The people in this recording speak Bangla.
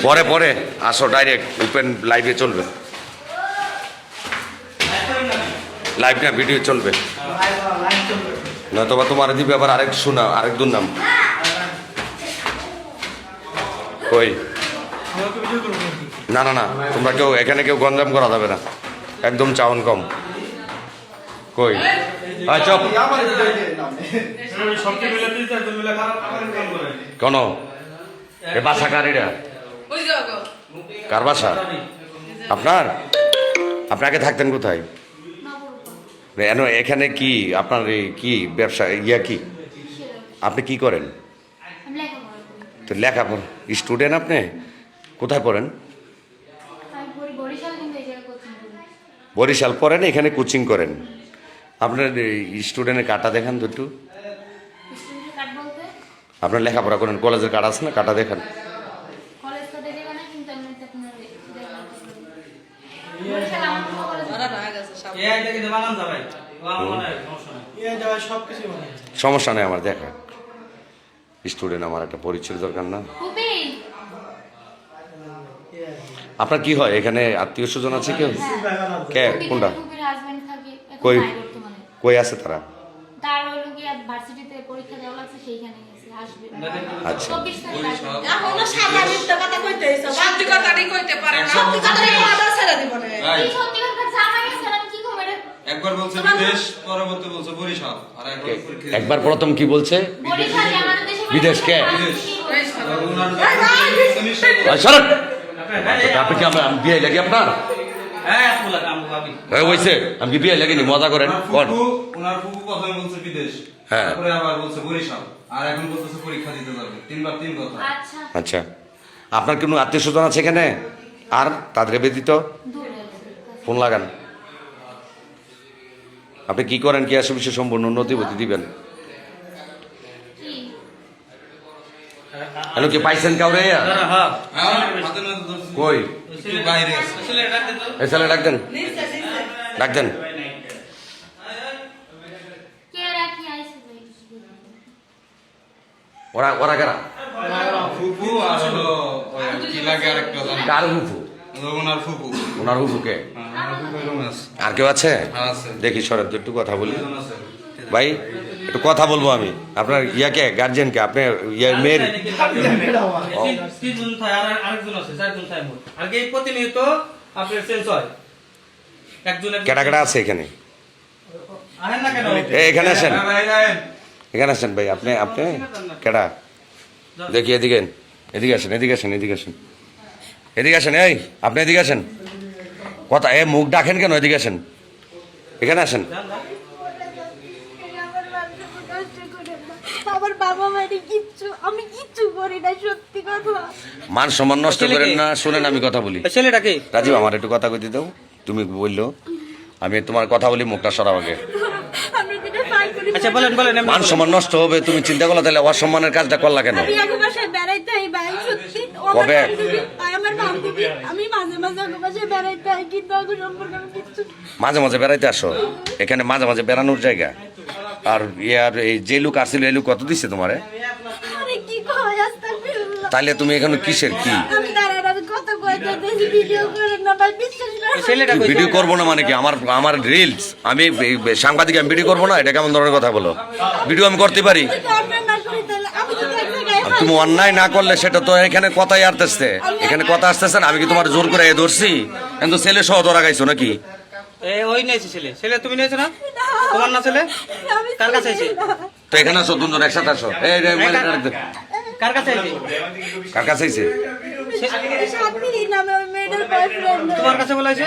পরে পরে আসো, ডাইরেক্ট ওপেন লাইভে চলবে, লাইভ না ভিডিও চলবে, নয়তো বা তোমার দিবে আবার আরেক শোনা আরেক দুর নাম কই। না না না, তোমরা কেউ এখানে কেউ গঞ্জাম করা যাবে না, একদম চাউন কম। কই চপ কেন এ বাসা কার? এটা কার বাসা? আপনার? আপনাকে থাকতেন কোথায়? এখানে কি আপনার কি ব্যবসা ইয়া কি? আপনি কি করেন? তো লেখাপড়া স্টুডেন্ট আপনি? কোথায় পড়েন? বরিশাল পড়েন, এখানে কোচিং করেন। আপনার স্টুডেন্টের কার্ডটা দেখান তো একটু। আপনার লেখাপড়া করেন, কলেজের কার্ড আছে না? কার্ডটা দেখান। সমস্যা নেই, আমার দেখা স্টুডেন্ট, আমার একটা পরিচয় দরকার না? আপনার কি হয় এখানে? আত্মীয় স্বজন আছে কেউ? কে? কোনটা? কই কই আছে তারা? আচ্ছা, একবার বলছে বিদেশ, পরবর্তী বলছে বরিশাল, আর একবার প্রথম কি বলছে? বিদেশ। কে? আপনি কি বিয়ে লাগে আপনার? হয়েছে, আমি কি বিয়ে লাগেনি? মজা করেন। ওনার ফুফু প্রথমে বলছে বিদেশ, হ্যাঁ, তারপরে আবার বলছে বরিশাল, আর এখন বলতেছে পরীক্ষা দিতে যাবে। তিনবার তিন কথা। আচ্ছা, আপনার কোনো আত্মীয় স্বজন আছে এখানে? আর তাদের ব্যতীত? ফোন লাগান। আপনি কি করেন, কি আসে বিষয়ে সম্পূর্ণ নথিপত্র দিবেন। হ্যালো, কি পাইছেন কাউরে? কই এই ছেলে ডাক দেন, ডাক দেন। ওরা ওরা কারা? ফুফু আর হলো কি লাগে আরেকটা জানি। কার ফুফু? ওনার ফুফু। ওনার ফুফুকে? আর কেউ আছে? দেখি সরাদ একটু কথা বলি। ভাই একটু কথা বলবো আমি। আপনার ইয়াকে গার্জিয়ান কে? আপনি মেয়ের কেটা কেটা আছে এখানে? এখানে আসেন, এখানে আসেন ভাই। আপনি আপনি কেটা? দেখি এদিকে, এদিকে আসেন, এদিকে আসেন, এদিকে আসেন, এদিকে আসেন। এই আপনি এদিকে আসেন। কথা এ মুখ ডাকেন কেন? এদিকে আসেন, এখানে আসেন। মান সম্মান নষ্ট করেন না। শুনেন, আমি কথা বলি। রাজীব, আমার একটু কথা কইতে দাও। তুমি বললো আমি তোমার কথা বলি, মুখটা সরাও আগে। মান সম্মান নষ্ট হবে, তুমি চিন্তা করলা, তাহলে অসম্মানের কাজটা করলা কেন? কবে? মাঝে মাঝে বেড়াইতে আসো এখানে, মাঝে মাঝে বেড়ানোর জায়গা। আর ইয়ার এই যে লোক আসছিল, এই লোক কত দিচ্ছে তোমারে? তাইলে তুমি এখানে কিসের কি ভিডিও করবো না? মানে কি আমার আমার রিলস? আমি সাংবাদিক, আমি ভিডিও করবো না? এটা কেমন ধরনের কথা বলো? ভিডিও আমি করতে পারি। তুমি অন্যায় না করলে সেটা তো এখানে কথাই আসতেছে, এখানে কথা আসতেছে না। আমি কি তোমার জোর করে ধরছি? কিন্তু ছেলে সহ ধরা গাইছো নাকি? ওই নিয়েছে ছেলে। ছেলে তুমি নিয়েছো না? তোমার না ছেলে? কার কাছে আছে? তো এখানে আসো, দুজন একসাথে আসো। এই কার কাছে আছে? কার কাছে আছে? তোমার কাছে বলেছে?